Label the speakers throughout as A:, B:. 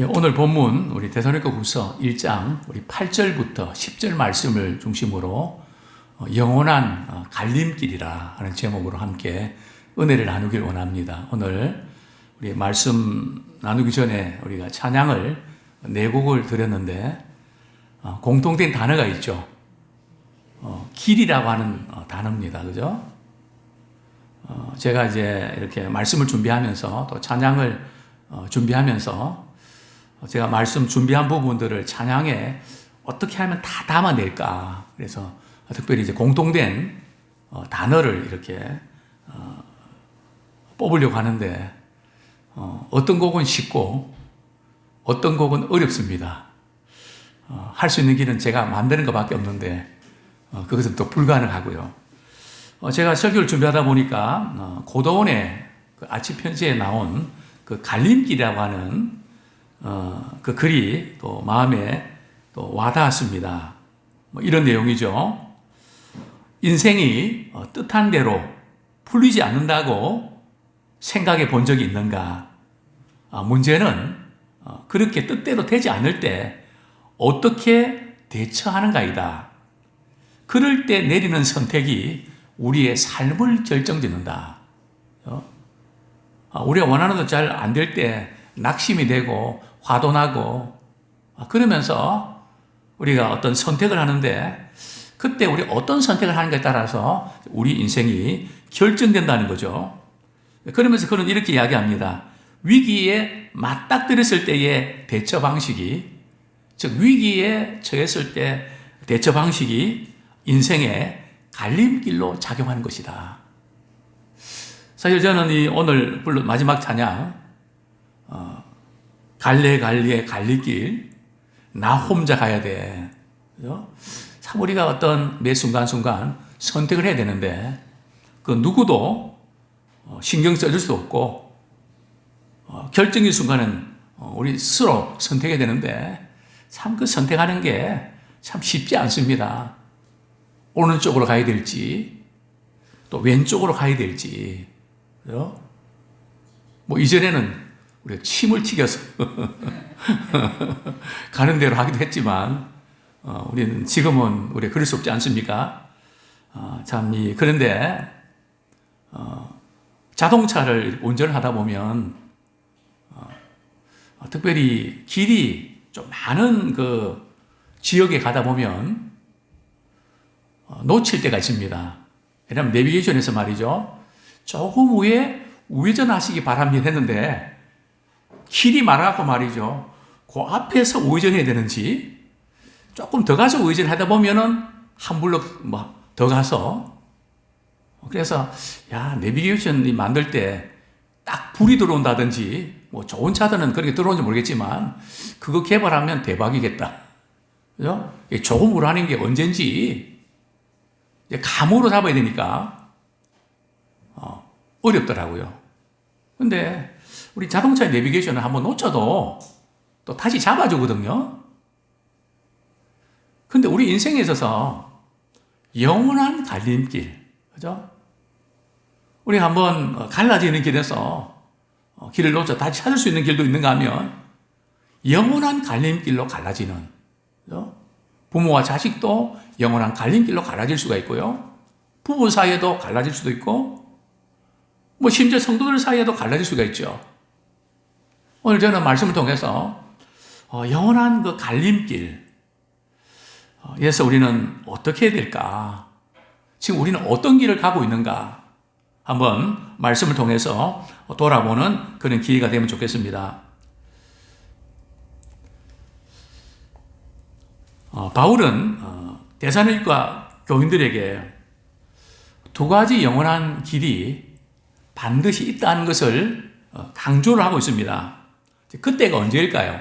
A: 오늘 본문 우리 데살로니가후서 1장 우리 8절부터 10절 말씀을 중심으로 영원한 갈림길이라 하는 제목으로 함께 은혜를 나누길 원합니다. 오늘 우리 말씀 나누기 전에 우리가 찬양을 4곡을 드렸는데 공통된 단어가 있죠. 길이라고 하는 단어입니다. 그죠? 제가 이제 이렇게 말씀을 준비하면서 또 찬양을 준비하면서 제가 말씀 준비한 부분들을 찬양에 어떻게 하면 다 담아낼까. 그래서 특별히 이제 공통된 단어를 이렇게 뽑으려고 하는데 어떤 곡은 쉽고 어떤 곡은 어렵습니다. 할 수 있는 길은 제가 만드는 것밖에 없는데 그것은 또 불가능하고요. 제가 설교를 준비하다 보니까 고도원의 그 아침 편지에 나온 그 갈림길이라고 하는 그 글이 또 마음에 또 와닿았습니다. 이런 내용이죠. 인생이 뜻한 대로 풀리지 않는다고 생각해 본 적이 있는가? 문제는 그렇게 뜻대로 되지 않을 때 어떻게 대처하는가이다. 그럴 때 내리는 선택이 우리의 삶을 결정짓는다. 우리가 원하는 것 잘 안 될 때 낙심이 되고 화도 나고 그러면서 우리가 어떤 선택을 하는데 그때 우리 어떤 선택을 하는가에 따라서 우리 인생이 결정된다는 거죠. 그러면서 그는 이렇게 이야기합니다. 위기에 맞닥뜨렸을 때의 대처 방식이, 즉 위기에 처했을 때 대처 방식이 인생의 갈림길로 작용하는 것이다. 사실 저는 이 오늘 불러 마지막 찬양 갈래갈래 갈리길 나 혼자 가야 돼. 그죠? 참 우리가 어떤 매 순간순간 선택을 해야 되는데 그 누구도 신경 써줄 수 없고 결정의 순간은 우리 스스로 선택해야 되는데 참 그 선택하는 게 참 쉽지 않습니다. 오른쪽으로 가야 될지 또 왼쪽으로 가야 될지. 그죠? 이전에는 우리가 침을 튀겨서 가는 대로 하기도 했지만 우리는 지금은 우리가 그럴 수 없지 않습니까? 그런데 자동차를 운전을 하다 보면 특별히 길이 좀 많은 그 지역에 가다 보면 놓칠 때가 있습니다. 왜냐하면 내비게이션에서 말이죠. 조금 후에 우회전하시기 바랍니다 했는데 길이 많아갖고 말이죠. 그 앞에서 우회전해야 되는지 조금 더 가서 우회전하다 보면은 한 블록 더 가서 그래서 내비게이션이 만들 때 딱 불이 들어온다든지 좋은 차들은 그렇게 들어오는지 모르겠지만 그거 개발하면 대박이겠다. 그죠? 조금으로 하는 게 언젠지 감으로 잡아야 되니까 어렵더라고요. 근데 우리 자동차 내비게이션을 한번 놓쳐도 또 다시 잡아주거든요. 근데 우리 인생에 있어서 영원한 갈림길, 그죠? 우리가 한번 갈라지는 길에서 길을 놓쳐 다시 찾을 수 있는 길도 있는가 하면 영원한 갈림길로 갈라지는, 그죠? 부모와 자식도 영원한 갈림길로 갈라질 수가 있고요. 부부 사이에도 갈라질 수도 있고, 심지어 성도들 사이에도 갈라질 수가 있죠. 오늘 저는 말씀을 통해서 영원한 그 갈림길, 에서 우리는 어떻게 해야 될까? 지금 우리는 어떤 길을 가고 있는가? 한번 말씀을 통해서 돌아보는 그런 기회가 되면 좋겠습니다. 바울은 데살로니가 교인들에게 2가지 영원한 길이 반드시 있다는 것을 강조를 하고 있습니다. 그때가 언제일까요?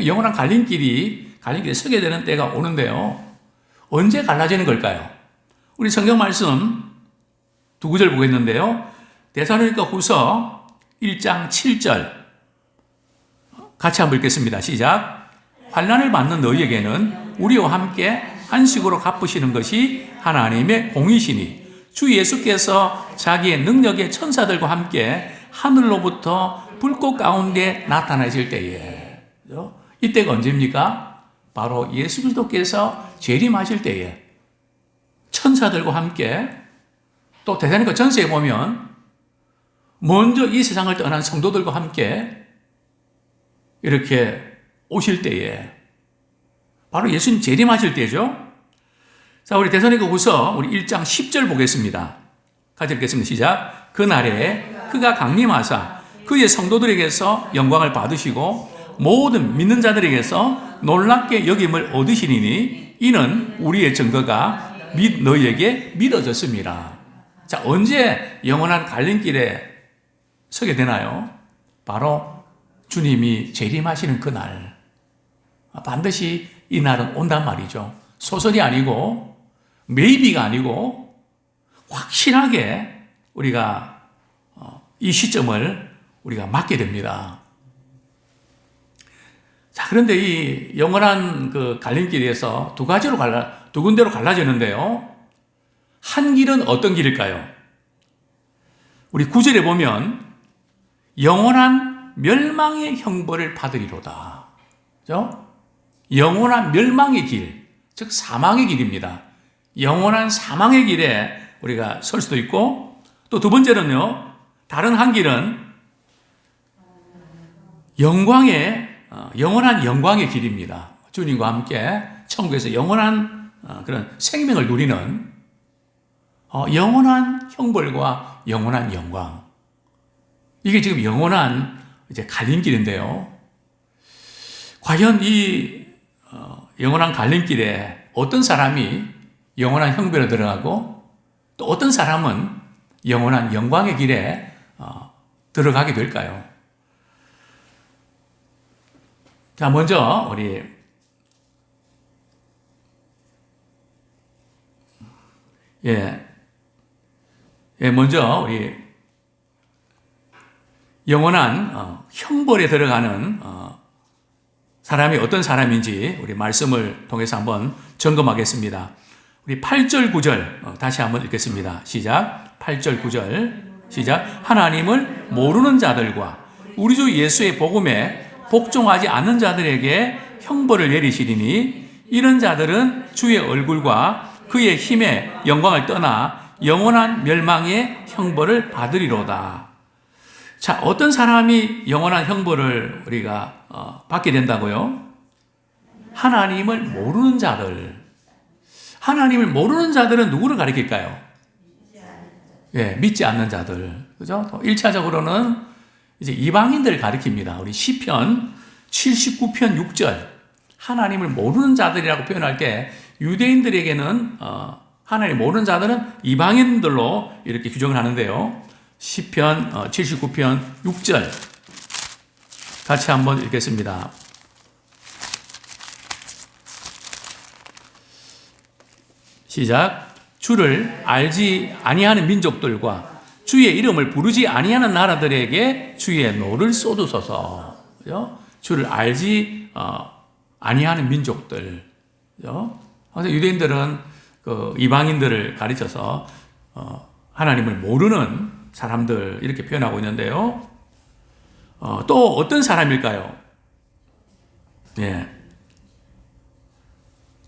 A: 영원한 갈림길에 서게 되는 때가 오는데요. 언제 갈라지는 걸까요? 우리 성경 말씀 2구절 보겠는데요. 데살로니가후서 1장 7절 같이 한번 읽겠습니다. 시작. 환난을 받는 너희에게는 우리와 함께 안식으로 갚으시는 것이 하나님의 공이시니 주 예수께서 자기의 능력의 천사들과 함께 하늘로부터 불꽃 가운데 나타나실 때에, 그죠? 이때가 언제입니까? 바로 예수 그리스도께서 재림하실 때에 천사들과 함께, 또 대사님과 전서에 보면 먼저 이 세상을 떠난 성도들과 함께 이렇게 오실 때에 바로 예수님 재림하실 때죠. 자, 우리 데살로니가 후서 우리 1장 10절 보겠습니다. 같이 읽겠습니다. 시작. 그날에 그가 강림하사 그의 성도들에게서 영광을 받으시고 모든 믿는 자들에게서 놀랍게 여김을 얻으시리니 이는 우리의 증거가 너희에게 믿어졌습니다. 자, 언제 영원한 갈림길에 서게 되나요? 바로 주님이 재림하시는 그날. 반드시 이 날은 온단 말이죠. 소설이 아니고 메이비가 아니고 확실하게 우리가 이 시점을 우리가 맞게 됩니다. 자, 그런데 이 영원한 그 갈림길에서 두 군데로 갈라지는데요. 한 길은 어떤 길일까요? 우리 9절에 보면 영원한 멸망의 형벌을 받으리로다. 그죠? 영원한 멸망의 길, 즉 사망의 길입니다. 영원한 사망의 길에 우리가 설 수도 있고, 또 두 번째는요, 다른 한 길은 영원한 영광의 길입니다. 주님과 함께 천국에서 영원한 그런 생명을 누리는 영원한 형벌과 영원한 영광. 이게 지금 영원한 이제 갈림길인데요. 과연 이 영원한 갈림길에 어떤 사람이 영원한 형벌에 들어가고 또 어떤 사람은 영원한 영광의 길에 들어가게 될까요? 자, 먼저 먼저 우리 영원한 형벌에 들어가는 사람이 어떤 사람인지 우리 말씀을 통해서 한번 점검하겠습니다. 우리 8절 9절 다시 한번 읽겠습니다. 시작. 8절 9절 시작. 하나님을 모르는 자들과 우리 주 예수의 복음에 복종하지 않는 자들에게 형벌을 내리시리니 이런 자들은 주의 얼굴과 그의 힘의 영광을 떠나 영원한 멸망의 형벌을 받으리로다. 자, 어떤 사람이 영원한 형벌을 우리가 받게 된다고요? 하나님을 모르는 자들. 하나님을 모르는 자들은 누구를 가리킬까요? 믿지 않는 자들. 그죠? 또 1차적으로는 이제 이방인들을 가리킵니다. 우리 시편 79편 6절. 하나님을 모르는 자들이라고 표현할 때 유대인들에게는 하나님 모르는 자들은 이방인들로 이렇게 규정을 하는데요. 시편 79편 6절 같이 한번 읽겠습니다. 시작. 주를 알지 아니하는 민족들과 주의 이름을 부르지 아니하는 나라들에게 주의 노를 쏟으소서. 주를 알지 아니하는 민족들. 그래서 유대인들은 그 이방인들을 가르쳐서 하나님을 모르는 사람들 이렇게 표현하고 있는데요. 또 어떤 사람일까요?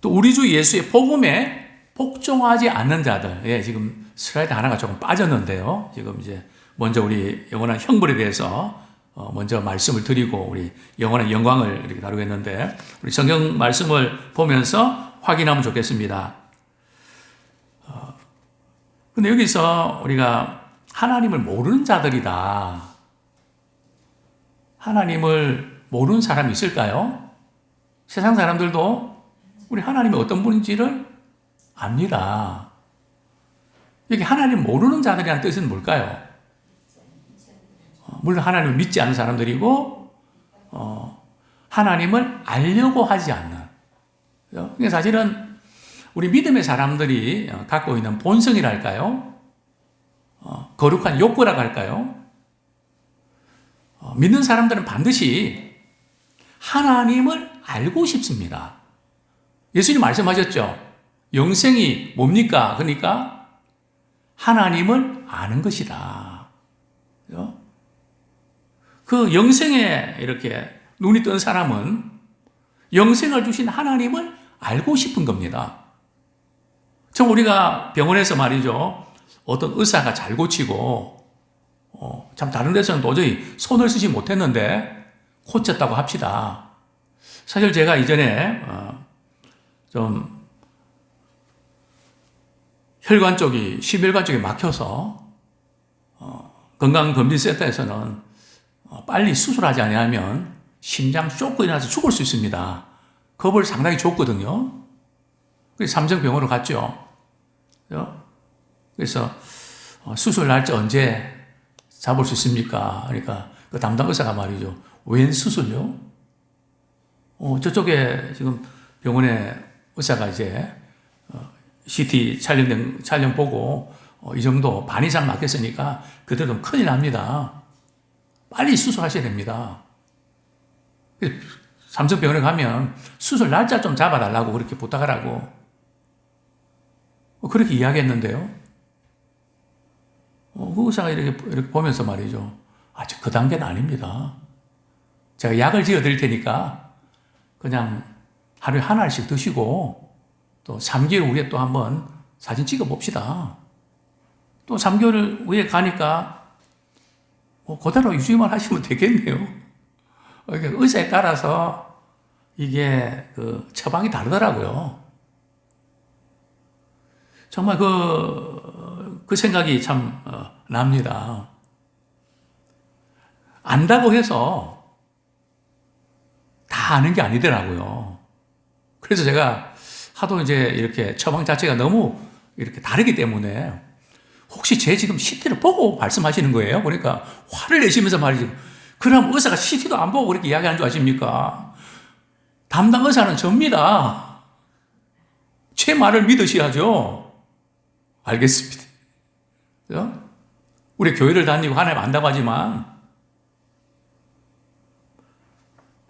A: 또 우리 주 예수의 복음에 복종하지 않는 자들. 지금 슬라이드 하나가 조금 빠졌는데요. 지금 이제 먼저 우리 영원한 형벌에 대해서 먼저 말씀을 드리고 우리 영원한 영광을 이렇게 다루겠는데 우리 성경 말씀을 보면서 확인하면 좋겠습니다. 근데 여기서 우리가 하나님을 모르는 자들이다. 하나님을 모르는 사람이 있을까요? 세상 사람들도 우리 하나님이 어떤 분인지를 압니다. 여기 하나님 모르는 자들이라는 뜻은 뭘까요? 물론 하나님을 믿지 않는 사람들이고 하나님을 알려고 하지 않는. 그러니까 사실은 우리 믿음의 사람들이 갖고 있는 본성이랄까요? 거룩한 욕구라고 할까요? 믿는 사람들은 반드시 하나님을 알고 싶습니다. 예수님 말씀하셨죠. 영생이 뭡니까? 그러니까 하나님을 아는 것이다. 그 영생에 이렇게 눈이 뜬 사람은 영생을 주신 하나님을 알고 싶은 겁니다. 참 우리가 병원에서 말이죠. 어떤 의사가 잘 고치고 참 다른 데서는 도저히 손을 쓰지 못했는데 고쳤다고 합시다. 사실 제가 이전에 좀 혈관 쪽이 심혈관 쪽이 막혀서 건강검진센터에서는 빨리 수술하지 않으면 심장 쇼크 일어나서 죽을 수 있습니다. 겁을 상당히 줬거든요. 그래서 삼성병원으로 갔죠. 그래서 수술 날짜 언제 잡을 수 있습니까? 그러니까 그 담당 의사가 말이죠. 웬 수술요? 저쪽에 지금 병원에 의사가 이제 CT 촬영 보고 이 정도 반 이상 막혔으니까 그대로 큰일 납니다. 빨리 수술하셔야 됩니다. 삼성병원에 가면 수술 날짜 좀 잡아달라고 그렇게 부탁하라고 그렇게 이야기했는데요. 그 의사가 이렇게 보면서 말이죠. 아직 그 단계는 아닙니다. 제가 약을 지어 드릴 테니까 그냥 하루에 한 알씩 드시고 또 3개월 후에 또 한번 사진 찍어 봅시다. 또 3개월 후에 가니까 그대로 유지만 하시면 되겠네요. 의사에 따라서 이게 그 처방이 다르더라고요. 정말 그 생각이 참 납니다. 안다고 해서 다 아는 게 아니더라고요. 그래서 제가 하도 이제 이렇게 처방 자체가 너무 이렇게 다르기 때문에 혹시 제 지금 CT를 보고 말씀하시는 거예요? 그러니까 화를 내시면서 말이죠. 그럼 의사가 CT도 안 보고 그렇게 이야기하는 줄 아십니까? 담당 의사는 접니다. 제 말을 믿으셔야죠. 알겠습니다. 우리 교회를 다니고 하나님 안다고 하지만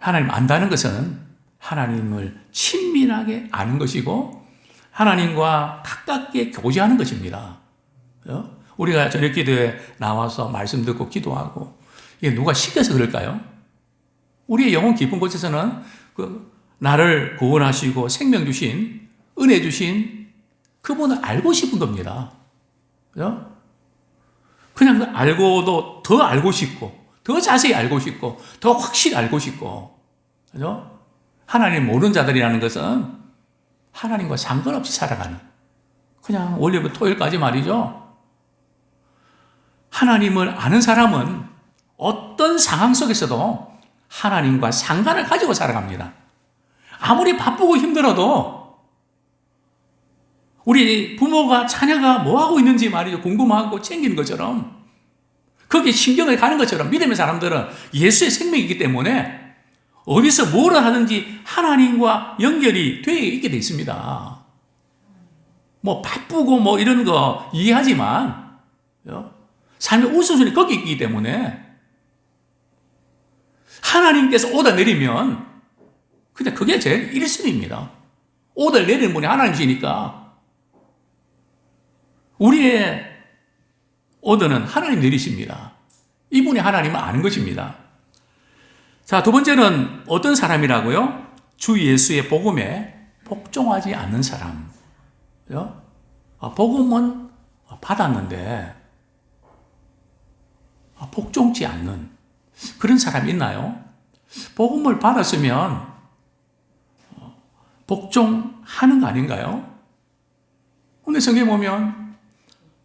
A: 하나님 안다는 것은 하나님을 친밀하게 아는 것이고 하나님과 가깝게 교제하는 것입니다. 우리가 저녁 기도에 나와서 말씀 듣고 기도하고 이게 누가 시켜서 그럴까요? 우리의 영혼 깊은 곳에서는 나를 구원하시고 생명 주신 은혜 주신 그분을 알고 싶은 겁니다. 그냥 알고도 더 알고 싶고 더 자세히 알고 싶고 더 확실히 알고 싶고 그죠? 하나님 모르는 자들이라는 것은 하나님과 상관없이 살아가는 그냥 월요일부터 토요일까지 말이죠. 하나님을 아는 사람은 어떤 상황 속에서도 하나님과 상관을 가지고 살아갑니다. 아무리 바쁘고 힘들어도 우리 부모가 자녀가 뭐하고 있는지 말이죠. 궁금하고 챙기는 것처럼 거기에 신경을 가는 것처럼 믿음의 사람들은 예수의 생명이기 때문에 어디서 뭘 하든지 하나님과 연결이 되어 있게 되어 있습니다. 뭐 바쁘고 뭐 이런 거 이해하지만 삶의 우선순위 거기 있기 때문에 하나님께서 오다 내리면 그냥 그게 제일 1순위입니다. 오다 내리는 분이 하나님이시니까 우리의 오더는 하나님 내리십니다. 이분이 하나님을 아는 것입니다. 자, 두 번째는 어떤 사람이라고요? 주 예수의 복음에 복종하지 않는 사람. 복음은 받았는데 복종치 않는 그런 사람이 있나요? 복음을 받았으면 복종하는 거 아닌가요? 근데 성경에 보면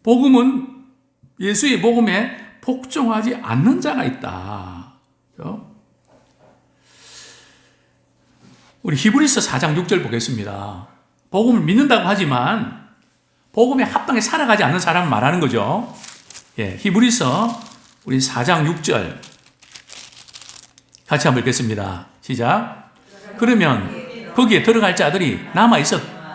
A: 복음은 예수의 복음에 복종하지 않는 자가 있다. 우리 히브리서 4장 6절 보겠습니다. 복음을 믿는다고 하지만 복음에 합당해 살아가지 않는 사람을 말하는 거죠. 히브리서 우리 4장 6절 같이 한번 읽겠습니다. 시작. 그러면 거기에 들어갈 자들이 남아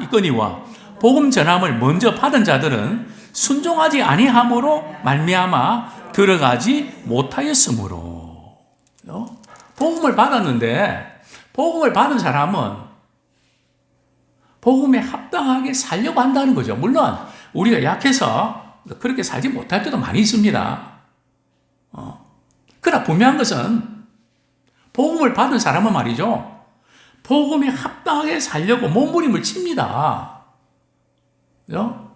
A: 있거니와 복음 전함을 먼저 받은 자들은 순종하지 아니함으로 말미암아 들어가지 못하였으므로. 복음을 받았는데 복음을 받은 사람은 복음에 합당하게 살려고 한다는 거죠. 물론 우리가 약해서 그렇게 살지 못할 때도 많이 있습니다. 그러나 분명한 것은 복음을 받은 사람은 말이죠, 복음에 합당하게 살려고 몸부림을 칩니다. 그죠?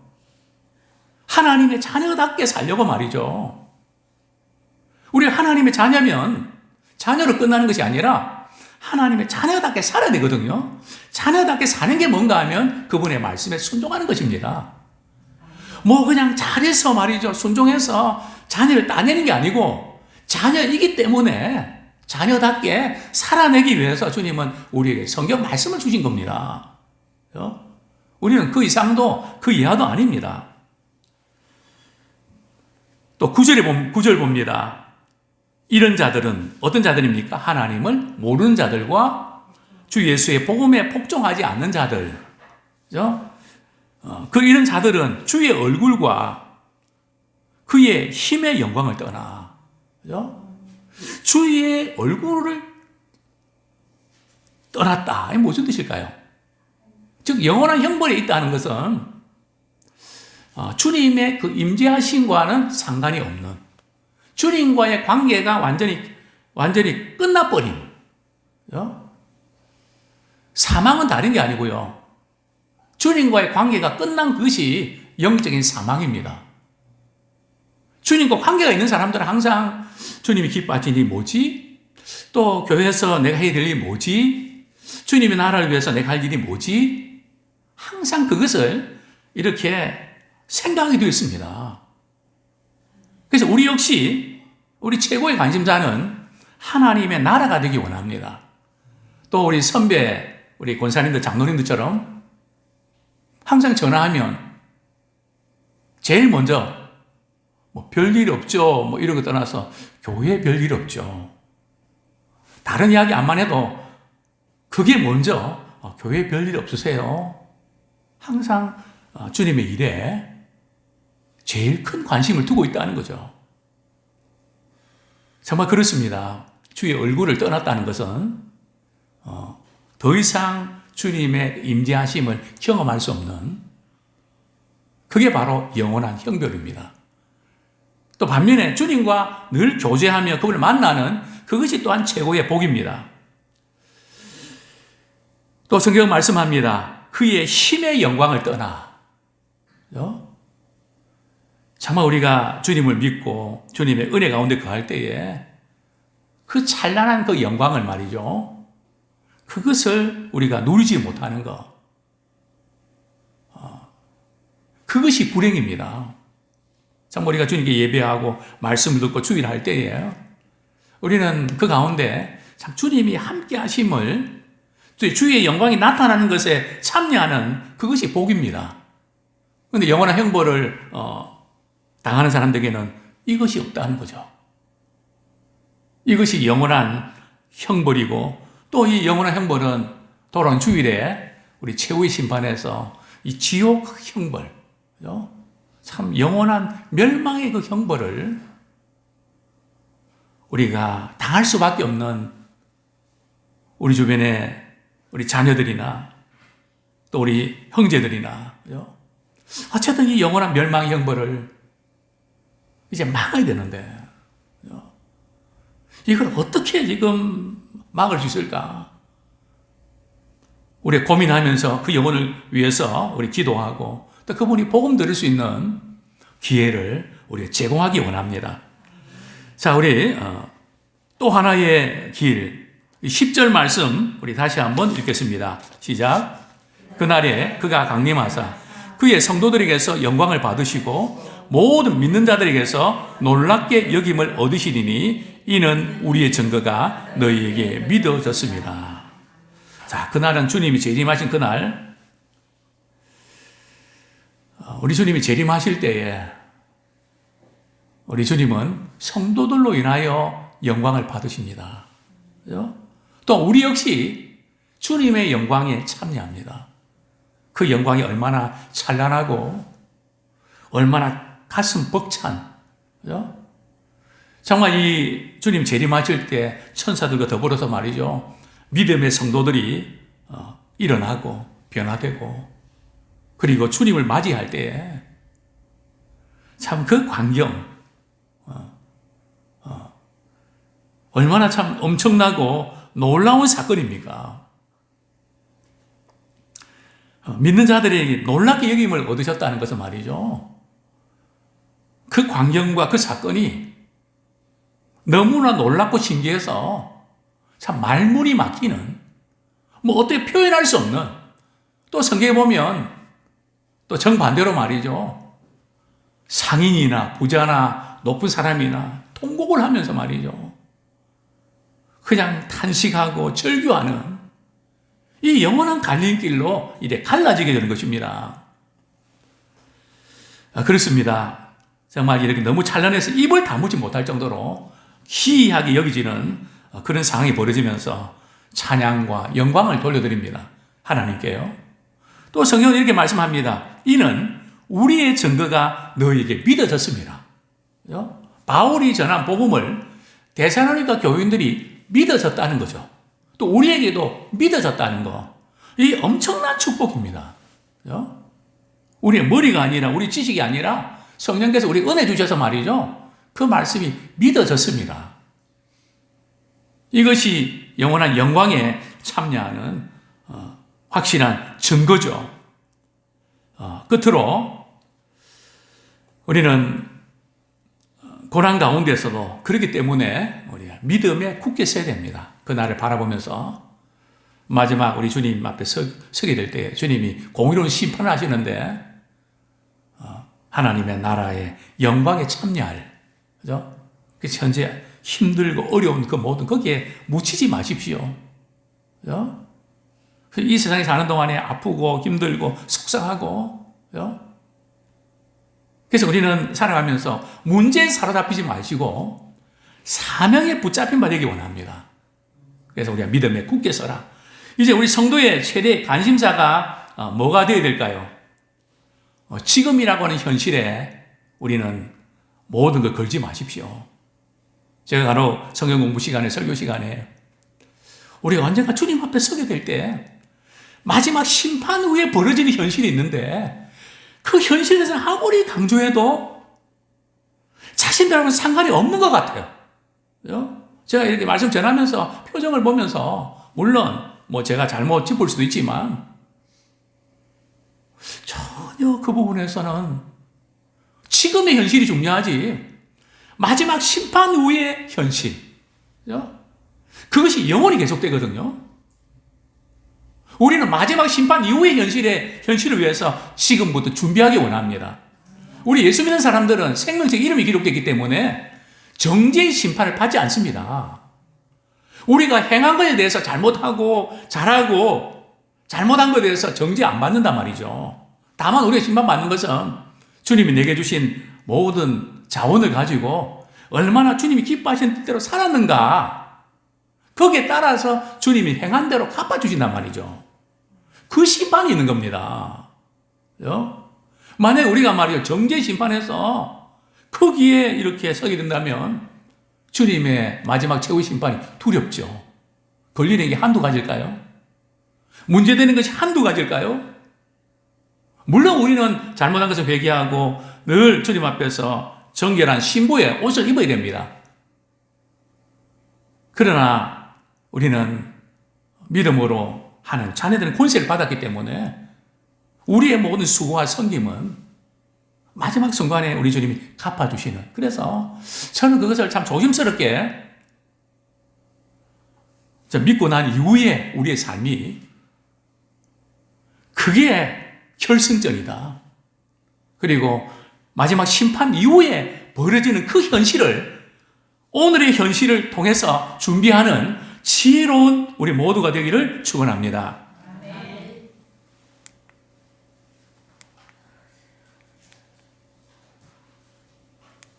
A: 하나님의 자녀답게 살려고 말이죠. 우리가 하나님의 자녀면 자녀로 끝나는 것이 아니라 하나님의 자녀답게 살아야 되거든요. 자녀답게 사는 게 뭔가 하면 그분의 말씀에 순종하는 것입니다. 뭐 그냥 잘해서 말이죠, 순종해서 자녀를 따내는 게 아니고 자녀이기 때문에 자녀답게 살아내기 위해서 주님은 우리에게 성경 말씀을 주신 겁니다. 우리는 그 이상도 그 이하도 아닙니다. 또 9절 봅니다. 이런 자들은 어떤 자들입니까? 하나님을 모르는 자들과 주 예수의 복음에 복종하지 않는 자들. 그죠? 이런 자들은 주의 얼굴과 그의 힘의 영광을 떠나. 그죠? 주의 얼굴을 떠났다. 이게 무슨 뜻일까요? 즉 영원한 형벌에 있다는 것은 주님의 그 임재하심과는 상관이 없는, 주님과의 관계가 완전히 끝나버린, 사망은 다른 게 아니고요, 주님과의 관계가 끝난 것이 영적인 사망입니다. 주님과 관계가 있는 사람들은 항상 주님이 기뻐하시는 일이 뭐지? 또 교회에서 내가 해야 될 일이 뭐지? 주님의 나라를 위해서 내가 할 일이 뭐지? 항상 그것을 이렇게 생각하게 되어 있습니다. 그래서 우리 역시 우리 최고의 관심사는 하나님의 나라가 되기 원합니다. 또 우리 선배, 우리 권사님들, 장로님들처럼 항상 전화하면 제일 먼저 뭐 별일 없죠, 뭐 이런 거 떠나서 교회에 별일 없죠. 다른 이야기 안만 해도 그게 먼저 교회에 별일 없으세요. 항상 주님의 일에 제일 큰 관심을 두고 있다는 거죠. 정말 그렇습니다. 주의 얼굴을 떠났다는 것은 더 이상 주님의 임재하심을 경험할 수 없는, 그게 바로 영원한 형벌입니다. 또 반면에 주님과 늘 교제하며 그분을 만나는 그것이 또한 최고의 복입니다. 또 성경은 말씀합니다. 그의 힘의 영광을 떠나. 정말 우리가 주님을 믿고 주님의 은혜 가운데 거할 때에 그 찬란한 그 영광을 말이죠, 그것을 우리가 누리지 못하는 것, 그것이 불행입니다. 참 우리가 주님께 예배하고 말씀을 듣고 주일을 할 때에 우리는 그 가운데 참 주님이 함께 하심을, 주의 영광이 나타나는 것에 참여하는 그것이 복입니다. 그런데 영원한 형벌을 당하는 사람들에게는 이것이 없다는 거죠. 이것이 영원한 형벌이고, 또 이 영원한 형벌은 돌아온 주일에 우리 최후의 심판에서 이 지옥 형벌, 그죠? 참 영원한 멸망의 그 형벌을 우리가 당할 수밖에 없는 우리 주변에 우리 자녀들이나 또 우리 형제들이나, 그죠? 어쨌든 이 영원한 멸망의 형벌을 이제 막아야 되는데, 그죠? 이걸 어떻게 지금 막을 수 있을까? 우리 고민하면서 그 영혼을 위해서 우리 기도하고 또 그분이 복음 들을 수 있는 기회를 우리 제공하기 원합니다. 자, 우리 또 하나의 길, 10절 말씀 우리 다시 한번 읽겠습니다. 시작. 그날에 그가 강림하사 그의 성도들에게서 영광을 받으시고 모든 믿는 자들에게서 놀랍게 여김을 얻으시리니 이는 우리의 증거가 너희에게 믿어졌습니다. 자, 그날은 주님이 재림하신 그날, 우리 주님이 재림하실 때에 우리 주님은 성도들로 인하여 영광을 받으십니다. 그죠? 또 우리 역시 주님의 영광에 참여합니다. 그 영광이 얼마나 찬란하고 얼마나 가슴 벅찬, 그죠? 정말 이 주님 재림하실 때 천사들과 더불어서 말이죠, 믿음의 성도들이 일어나고 변화되고, 그리고 주님을 맞이할 때에 참 그 광경, 얼마나 참 엄청나고 놀라운 사건입니까? 믿는 자들에게 놀랍게 여김을 얻으셨다는 것은 말이죠. 그 광경과 그 사건이 너무나 놀랍고 신기해서 참 말문이 막히는, 뭐 어떻게 표현할 수 없는, 또 성경에 보면 또 정반대로 말이죠. 상인이나 부자나 높은 사람이나 통곡을 하면서 말이죠. 그냥 탄식하고 절규하는 이 영원한 갈림길로 이제 갈라지게 되는 것입니다. 그렇습니다. 정말 이렇게 너무 찬란해서 입을 다무지 못할 정도로 기이하게 여기지는 그런 상황이 벌어지면서 찬양과 영광을 돌려드립니다. 하나님께요. 또 성경은 이렇게 말씀합니다. 이는 우리의 증거가 너에게 믿어졌습니다. 그죠? 바울이 전한 복음을 데살로니가 교인들이 믿어졌다는 거죠. 또 우리에게도 믿어졌다는 거. 이 엄청난 축복입니다. 그죠? 우리의 머리가 아니라, 우리 지식이 아니라 성령께서 우리 은혜 주셔서 말이죠. 그 말씀이 믿어졌습니다. 이것이 영원한 영광에 참여하는 확실한 증거죠. 끝으로 우리는 고난 가운데서도 그렇기 때문에 우리가 믿음에 굳게 서야 됩니다. 그날을 바라보면서 마지막 우리 주님 앞에 서게 될 때 주님이 공의로운 심판을 하시는데 하나님의 나라의 영광에 참여할, 그죠? 현재 힘들고 어려운 그 모든 거기에 묻히지 마십시오. 그죠? 이 세상에 사는 동안에 아프고 힘들고 속상하고, 그죠? 그래서 우리는 살아가면서 문제에 사로잡히지 마시고 사명에 붙잡힌 바 되기 원합니다. 그래서 우리가 믿음에 굳게 서라. 이제 우리 성도의 최대 관심사가 뭐가 되어야 될까요? 지금이라고 하는 현실에 우리는 모든 걸 걸지 마십시오. 제가 간혹 성경 공부 시간에, 설교 시간에 우리가 언젠가 주님 앞에 서게 될 때 마지막 심판 후에 벌어지는 현실이 있는데 그 현실에서 아무리 강조해도 자신들하고는 상관이 없는 것 같아요. 그죠? 제가 이렇게 말씀 전하면서 표정을 보면서 물론 뭐 제가 잘못 짚을 수도 있지만 전혀 그 부분에서는 지금의 현실이 중요하지 마지막 심판 후의 현실, 그죠? 그것이 영원히 계속되거든요. 우리는 마지막 심판 이후의 현실을 위해서 지금부터 준비하기 원합니다. 우리 예수 믿는 사람들은 생명책 이름이 기록되기 때문에 정죄의 심판을 받지 않습니다. 우리가 행한 것에 대해서 잘못하고 잘하고 잘못한 것에 대해서 정죄 안 받는단 말이죠. 다만 우리가 심판받는 것은 주님이 내게 주신 모든 자원을 가지고 얼마나 주님이 기뻐하시는 뜻대로 살았는가, 거기에 따라서 주님이 행한 대로 갚아주신단 말이죠. 그 심판이 있는 겁니다. 그죠? 만약에 우리가 말이요, 정죄 심판에서 거기에 이렇게 서게 된다면 주님의 마지막 최후의 심판이 두렵죠. 걸리는 게 한두 가지일까요? 문제되는 것이 한두 가지일까요? 물론 우리는 잘못한 것을 회개하고 늘 주님 앞에서 정결한 신부의 옷을 입어야 됩니다. 그러나 우리는 믿음으로 하는 자녀들은 권세를 받았기 때문에 우리의 모든 수고와 섬김은 마지막 순간에 우리 주님이 갚아주시는, 그래서 저는 그것을 참 조심스럽게 믿고 난 이후에 우리의 삶이 그게 결승전이다. 그리고 마지막 심판 이후에 벌어지는 그 현실을, 오늘의 현실을 통해서 준비하는 지혜로운 우리 모두가 되기를 축원합니다.